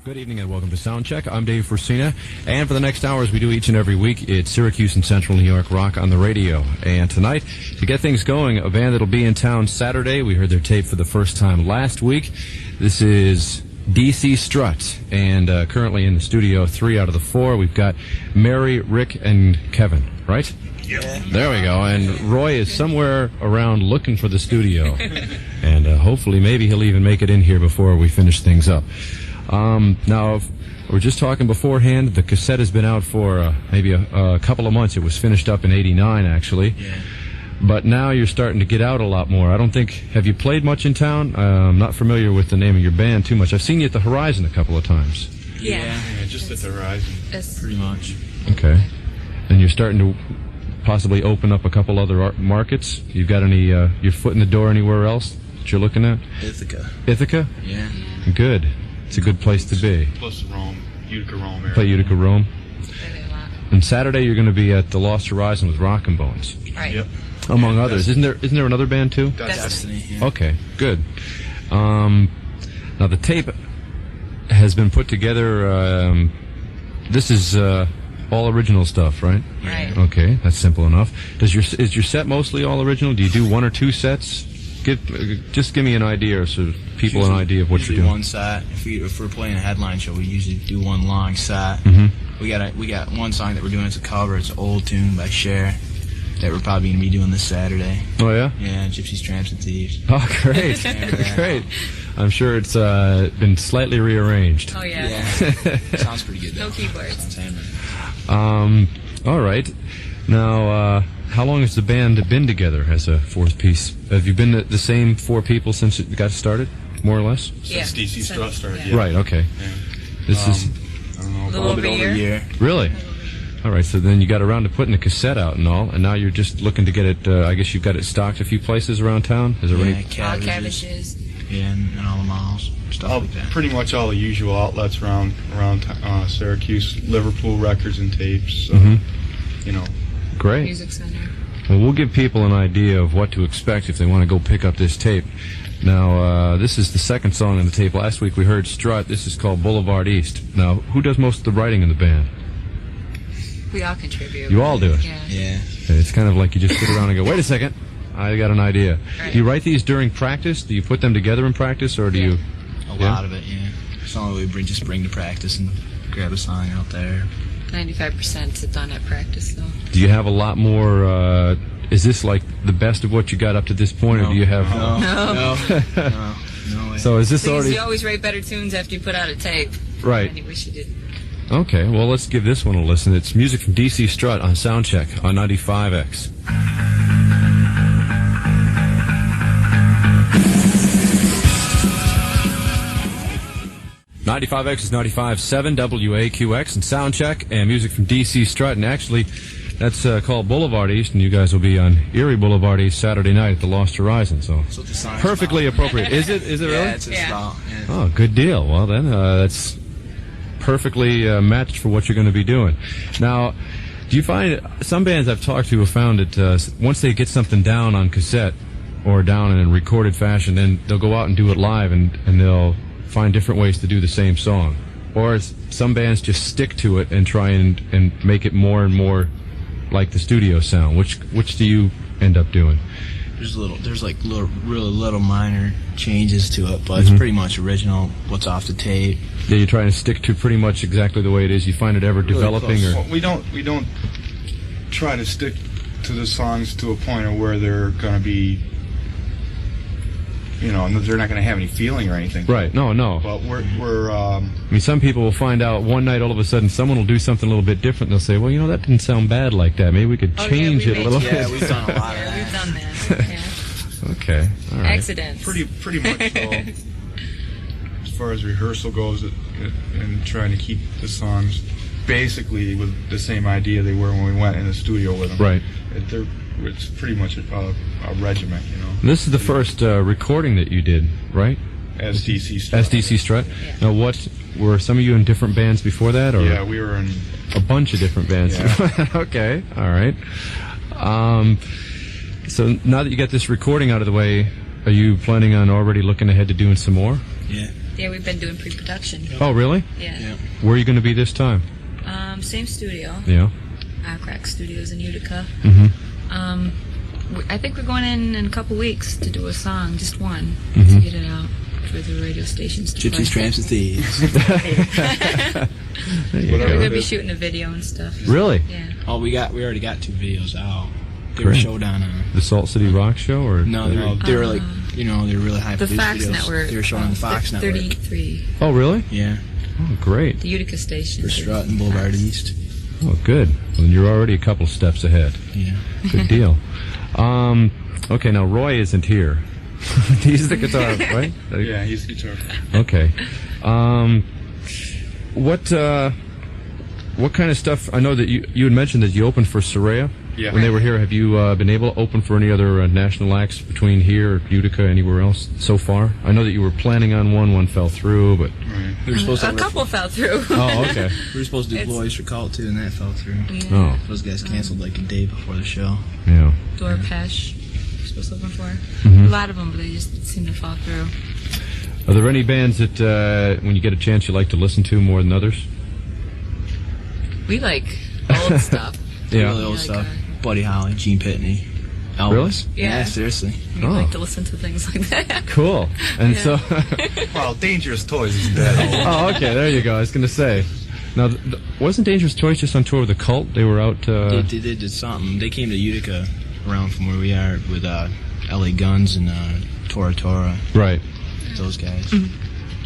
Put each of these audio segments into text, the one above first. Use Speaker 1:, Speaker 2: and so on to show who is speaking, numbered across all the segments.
Speaker 1: Good evening and welcome to Soundcheck. I'm Dave Forcina, and for the next hour, as we do each and every week, it's Syracuse and Central New York rock on the radio. And tonight, to get things going, a band that'll be in town Saturday. We heard their tape for the first time last week. This is DC Strut, and currently in the studio, 3 out of the 4. We've got Mary, Rick, and Kevin, right?
Speaker 2: Yep.
Speaker 1: There we go. And Roy is somewhere around looking for the studio. And hopefully, maybe he'll even make it in here before we finish things up. Now, we were just talking beforehand. The cassette has been out for maybe a couple of months. It was finished up in '89, actually.
Speaker 2: Yeah.
Speaker 1: But now you're starting to get out a lot more. I don't think... Have you played much in town? I'm not familiar with the name of your band too much. I've seen you at the Horizon a couple of times.
Speaker 2: Yeah, just at the Horizon. Pretty much.
Speaker 1: Okay. And you're starting to possibly open up a couple other markets? You've got any... your foot in the door anywhere else that you're looking at?
Speaker 2: Ithaca.
Speaker 1: Ithaca?
Speaker 2: Yeah.
Speaker 1: Good. It's a good place to be.
Speaker 3: Plus Rome, Utica Rome area.
Speaker 1: Play Utica Rome. And Saturday you're going to be at the Lost Horizon with Rockin' Bones.
Speaker 4: Right.
Speaker 3: Yep.
Speaker 1: Among others. Isn't there another band too?
Speaker 2: Destiny. Yeah.
Speaker 1: Okay, good. Now the tape has been put together. This is all original stuff, right?
Speaker 4: Right.
Speaker 1: Okay, that's simple enough. Is your set mostly all original? Do you do 1 or 2 sets? Just give me an idea, so people an idea of what you're doing.
Speaker 2: One set. If we're playing a headline show, we usually do one long set.
Speaker 1: Mm-hmm.
Speaker 2: We got one song that we're doing as a cover. It's an old tune by Cher that we're probably going to be doing this Saturday.
Speaker 1: Oh yeah.
Speaker 2: Yeah, Gypsies, Tramps, and Thieves.
Speaker 1: Oh great, great. I'm sure it's been slightly rearranged.
Speaker 4: Oh yeah.
Speaker 2: Yeah. Sounds pretty good though.
Speaker 4: No keyboards.
Speaker 2: Sounds hammered.
Speaker 1: All right. Now, how long has the band been together as a fourth piece? Have you been the same 4 people since it got started, more or less?
Speaker 4: Yeah.
Speaker 3: Since DC Strut started,
Speaker 4: Yeah.
Speaker 1: Right, okay.
Speaker 3: Yeah.
Speaker 1: This is...
Speaker 3: I don't know,
Speaker 4: A little
Speaker 2: bit over a year.
Speaker 1: Really? All right, so then you got around to putting the cassette out and all, and now you're just looking to get it, I guess you've got it stocked a few places around town? Is there
Speaker 2: Yeah,
Speaker 1: any...
Speaker 4: Cabbages.
Speaker 2: Yeah, and all the malls. Stuff like that.
Speaker 3: pretty much all the usual outlets around Syracuse, Liverpool Records and Tapes. You know.
Speaker 1: Great.
Speaker 4: Music Center.
Speaker 1: Well, we'll give people an idea of what to expect if they want to go pick up this tape. Now, this is the second song on the tape. Last week we heard Strut. This is called Boulevard East. Now, who does most of the writing in the band?
Speaker 4: We all contribute.
Speaker 1: You all do it?
Speaker 4: Yeah.
Speaker 2: Yeah.
Speaker 1: It's kind of like you just sit around and go, wait a second, I got an idea.
Speaker 4: Right.
Speaker 1: Do you write these during practice? Do you put them together in practice, or do you...
Speaker 2: A lot of it, yeah. Some of it we just bring to practice and grab a song out there.
Speaker 4: 95% is done at practice, though.
Speaker 1: Do you have a lot more... is this like the best of what you got up to this point, or do you have...
Speaker 2: No way.
Speaker 1: So is this
Speaker 4: Because
Speaker 1: already...
Speaker 4: you always write better tunes after you put out a tape.
Speaker 1: Right.
Speaker 4: And you wish you did.
Speaker 1: Okay, well, let's give this one a listen. It's music from DC Strut on Soundcheck on 95X. 95X is 95.7 WAQX and Soundcheck, and music from DC Strut. And actually, that's called Boulevard East, and you guys will be on Erie Boulevard East Saturday night at the Lost Horizon. So
Speaker 2: That's what the song's
Speaker 1: perfectly
Speaker 2: about.
Speaker 1: appropriate. Is it? Is it really?
Speaker 2: Yeah, it's
Speaker 4: Yeah.
Speaker 2: about. Yeah.
Speaker 1: Oh, good deal. Well, then, that's perfectly matched for what you're going to be doing. Now, do you find some bands I've talked to have found that once they get something down on cassette or down in recorded fashion, then they'll go out and do it live, and they'll find different ways to do the same song? Or some bands just stick to it and try and make it more and more like the studio sound? Which do you end up doing?
Speaker 2: There's like really little minor changes to it, but it's pretty much original. What's off the tape?
Speaker 1: Yeah, you're trying to stick to pretty much exactly the way it is. You find it ever
Speaker 2: Really
Speaker 1: developing,
Speaker 2: close.
Speaker 1: or
Speaker 3: Well, we don't try to stick to the songs to a point of where they're going to be, you know, they're not going to have any feeling or anything.
Speaker 1: right? No.
Speaker 3: But we're
Speaker 1: I mean, some people will find out one night, all of a sudden, someone will do something a little bit different. They'll say, well, you know, that didn't sound bad like that. Maybe we could
Speaker 4: Oh, yeah,
Speaker 1: change
Speaker 4: we
Speaker 1: it a
Speaker 4: made
Speaker 1: little
Speaker 2: Yeah,
Speaker 1: bit.
Speaker 2: we've done a lot of
Speaker 4: Yeah, we've
Speaker 2: that.
Speaker 4: done that. Yeah.
Speaker 1: Okay, all right.
Speaker 4: Accidents.
Speaker 3: pretty much so. As far as rehearsal goes, and trying to keep the songs basically with the same idea they were when we went in the studio with them.
Speaker 1: Right.
Speaker 3: It's pretty much a regiment, you know.
Speaker 1: This is the first recording that you did, right?
Speaker 3: As DC Strut.
Speaker 1: SDC Strut.
Speaker 4: Yeah.
Speaker 1: Now, what were some of you in different bands before that, or
Speaker 3: Yeah, we were in.
Speaker 1: a bunch of different bands?
Speaker 3: Yeah.
Speaker 1: Okay, all right. So now that you got this recording out of the way, are you planning on already looking ahead to doing some more?
Speaker 2: Yeah.
Speaker 4: Yeah, we've been doing pre-production.
Speaker 1: Oh, really?
Speaker 4: Yeah.
Speaker 2: Yeah.
Speaker 1: Where are you going to be this time?
Speaker 4: Same studio.
Speaker 1: Yeah.
Speaker 4: WAQX Studios in Utica.
Speaker 1: Mm-hmm.
Speaker 4: I think we're going in a couple weeks to do a song, just one,
Speaker 1: Mm-hmm.
Speaker 4: to get it out for the radio stations to
Speaker 2: Gypsies,
Speaker 4: play.
Speaker 2: Tramps, and Thieves.
Speaker 1: There you
Speaker 4: We're
Speaker 1: go.
Speaker 4: going to be shooting a video and stuff.
Speaker 1: Really?
Speaker 4: Yeah.
Speaker 2: Oh, we already got 2 videos out. They were
Speaker 1: Great.
Speaker 2: showed on.
Speaker 1: The Salt City Rock Show, or
Speaker 2: No, they were like, they were really high
Speaker 4: The
Speaker 2: produced
Speaker 4: Fox
Speaker 2: videos.
Speaker 4: Network.
Speaker 2: They were shown on the Fox Network.
Speaker 4: 33.
Speaker 1: Oh, really?
Speaker 2: Yeah,
Speaker 1: Oh, great.
Speaker 4: The Utica station.
Speaker 2: for Strut and Boulevard East.
Speaker 1: Oh, good. Well, you're already a couple steps ahead.
Speaker 2: Yeah.
Speaker 1: Good deal. Okay, now Roy isn't here. He's the guitar, right?
Speaker 3: Yeah, he's the guitar.
Speaker 1: Okay. What kind of stuff? I know that you had mentioned that you opened for Soraya.
Speaker 3: Yeah.
Speaker 1: When they were here, have you been able to open for any other national acts between here, Utica, anywhere else so far? I know that you were planning on one fell through, but
Speaker 3: Right.
Speaker 2: We were supposed to.
Speaker 4: A couple fell through.
Speaker 1: oh, okay.
Speaker 2: We were supposed to do
Speaker 4: It's-
Speaker 2: Boys for Cult too, and that fell through.
Speaker 4: Yeah.
Speaker 1: Oh,
Speaker 2: Those guys canceled like a day before the show.
Speaker 1: yeah.
Speaker 4: Dorpesh. We're supposed to open for.
Speaker 1: Mhm.
Speaker 4: A lot of them, but they just seem to fall through.
Speaker 1: Are there any bands that, when you get a chance, you like to listen to more than others?
Speaker 4: We like old stuff.
Speaker 1: Yeah.
Speaker 2: Really old
Speaker 4: Like,
Speaker 2: stuff. Buddy Holly, Gene Pitney, Elvis.
Speaker 1: Really?
Speaker 2: Yeah,
Speaker 4: Yeah.
Speaker 2: seriously.
Speaker 4: We
Speaker 1: Oh.
Speaker 4: like to listen to things like that.
Speaker 1: Cool. And
Speaker 4: Yeah.
Speaker 1: so,
Speaker 3: Well, Dangerous Toys is dead.
Speaker 1: oh, okay, there you go. I was going to say. Now, wasn't Dangerous Toys just on tour with the Cult? They were out.
Speaker 2: They did something. They came to Utica, around from where we are, with L.A. Guns and Tora Tora.
Speaker 1: Right.
Speaker 2: Those guys.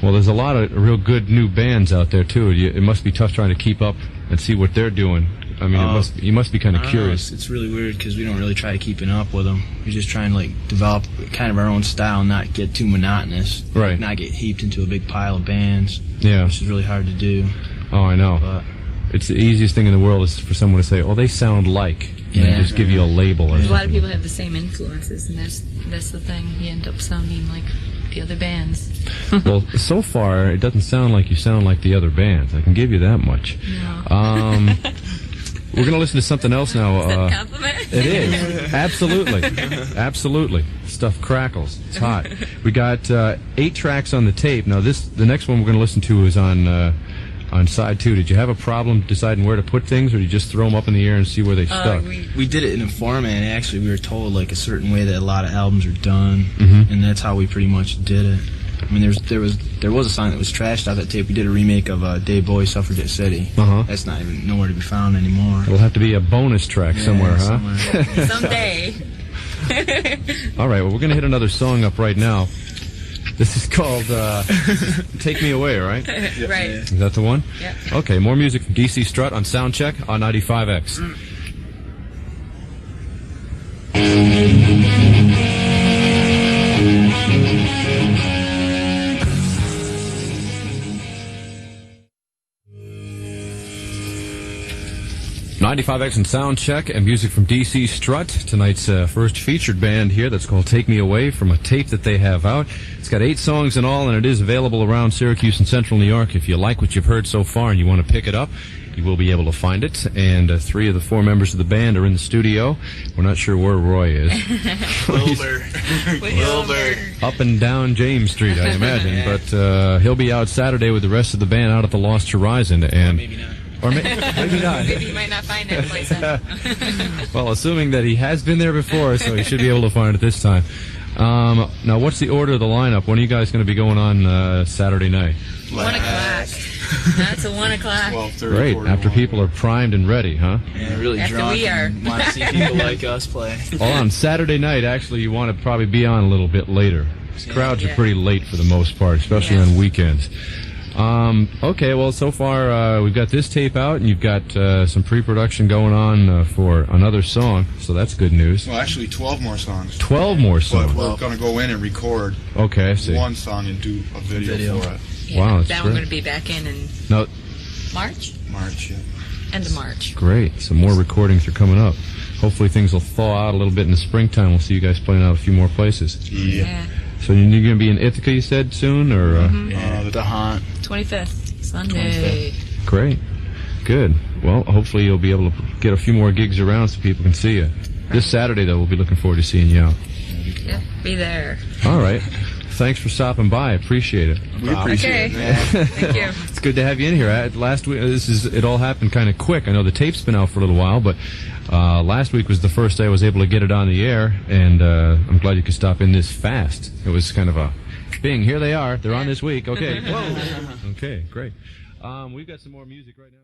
Speaker 1: Well, there's a lot of real good new bands out there too. It must be tough trying to keep up and see what they're doing. I mean, you must be kind
Speaker 2: I
Speaker 1: of
Speaker 2: don't know,
Speaker 1: curious.
Speaker 2: It's really weird because we don't really try to keeping up with them. We're just trying to develop kind of our own style, and not get too monotonous.
Speaker 1: Right.
Speaker 2: Not get heaped into a big pile of bands.
Speaker 1: Yeah.
Speaker 2: Which is really hard to do.
Speaker 1: Oh, I know.
Speaker 2: But
Speaker 1: It's the easiest thing in the world is for someone to say, "Oh, they sound like," and
Speaker 2: Yeah.
Speaker 1: just give you a label. Or
Speaker 4: A lot of
Speaker 1: something.
Speaker 4: people have the same influences, and that's the thing. You end up sounding like the other bands.
Speaker 1: Well, so far it doesn't sound like you sound like the other bands. I can give you that much.
Speaker 4: No.
Speaker 1: We're gonna listen to something else now.
Speaker 4: Is that a compliment?
Speaker 1: It is. Absolutely. Absolutely. Stuff crackles. It's hot. We got 8 tracks on the tape. Now the next one we're going to listen to is on side 2. Did you have a problem deciding where to put things, or did you just throw them up in the air and see where they stuck?
Speaker 2: we did it in a format. Actually, we were told a certain way that a lot of albums are done, and that's how we pretty much did it. I mean, there was a song that was trashed off that tape. We did a remake of Dave Bowie's Suffragette City.
Speaker 1: Uh-huh.
Speaker 2: That's not even nowhere to be found anymore.
Speaker 1: It'll have to be a bonus track somewhere, huh?
Speaker 2: somewhere.
Speaker 4: Someday.
Speaker 1: All right, well, we're going to hit another song up right now. This is called Take Me Away, right?
Speaker 4: Right.
Speaker 1: Is that the one?
Speaker 4: Yep.
Speaker 1: Okay, more music from DC Strut on Soundcheck on 95X. 95X and Soundcheck and music from DC Strut. Tonight's first featured band here that's called Take Me Away from a tape that they have out. It's got 8 songs in all, and it is available around Syracuse and Central New York. If you like what you've heard so far and you want to pick it up, you will be able to find it. And 3 of the 4 members of the band are in the studio. We're not sure where Roy is.
Speaker 2: Wilbur. Wilbur.
Speaker 1: Up and down James Street, I imagine. But he'll be out Saturday with the rest of the band out at the Lost Horizon. And
Speaker 2: Maybe not.
Speaker 1: Or maybe not.
Speaker 4: Maybe you might not find that place.
Speaker 1: Well, assuming that he has been there before, so he should be able to find it this time. Now, what's the order of the lineup? When are you guys going to be going on Saturday night?
Speaker 4: 1 o'clock. That's a 1 o'clock.
Speaker 3: 12:30.
Speaker 1: Great. After people are primed and ready, huh?
Speaker 2: Yeah, really
Speaker 4: After
Speaker 2: drunk.
Speaker 4: we are.
Speaker 2: And want to see people like us play.
Speaker 1: Well, on Saturday night, actually, you want to probably be on a little bit later. Crowds are
Speaker 4: Yeah.
Speaker 1: pretty late for the most part, especially
Speaker 4: Yeah.
Speaker 1: on weekends. Okay, well, so far we've got this tape out, and you've got some pre-production going on for another song, so that's good news.
Speaker 3: Well, actually, 12 more songs.
Speaker 1: 12 more
Speaker 3: But
Speaker 1: songs.
Speaker 3: we're going to go in and record
Speaker 1: Okay, I see.
Speaker 3: one song and do a video for it.
Speaker 4: Yeah,
Speaker 1: Wow, that's
Speaker 4: that we're
Speaker 1: great.
Speaker 4: going to be back in
Speaker 1: No,
Speaker 4: March?
Speaker 3: March, yeah.
Speaker 4: End of March.
Speaker 1: great. Some more recordings are coming up. Hopefully things will thaw out a little bit in the springtime. We'll see you guys playing out a few more places.
Speaker 3: Yeah.
Speaker 1: So you're going to be in Ithaca, you said, soon? Or
Speaker 2: The Haunt.
Speaker 4: 25th, Sunday.
Speaker 1: Great. Good. Well, hopefully you'll be able to get a few more gigs around so people can see you. This Saturday, though, we'll be looking forward to seeing you out.
Speaker 4: Yeah, be there.
Speaker 1: All right. thanks for stopping by. I appreciate it.
Speaker 2: We appreciate it, man.
Speaker 4: Thank you.
Speaker 1: It's good to have you in here. Last week, it all happened kind of quick. I know the tape's been out for a little while, but last week was the first day I was able to get it on the air, and I'm glad you could stop in this fast. It was kind of a bing. Here they are. They're on this week. Okay. Whoa. Okay, great. We've got some more music right now.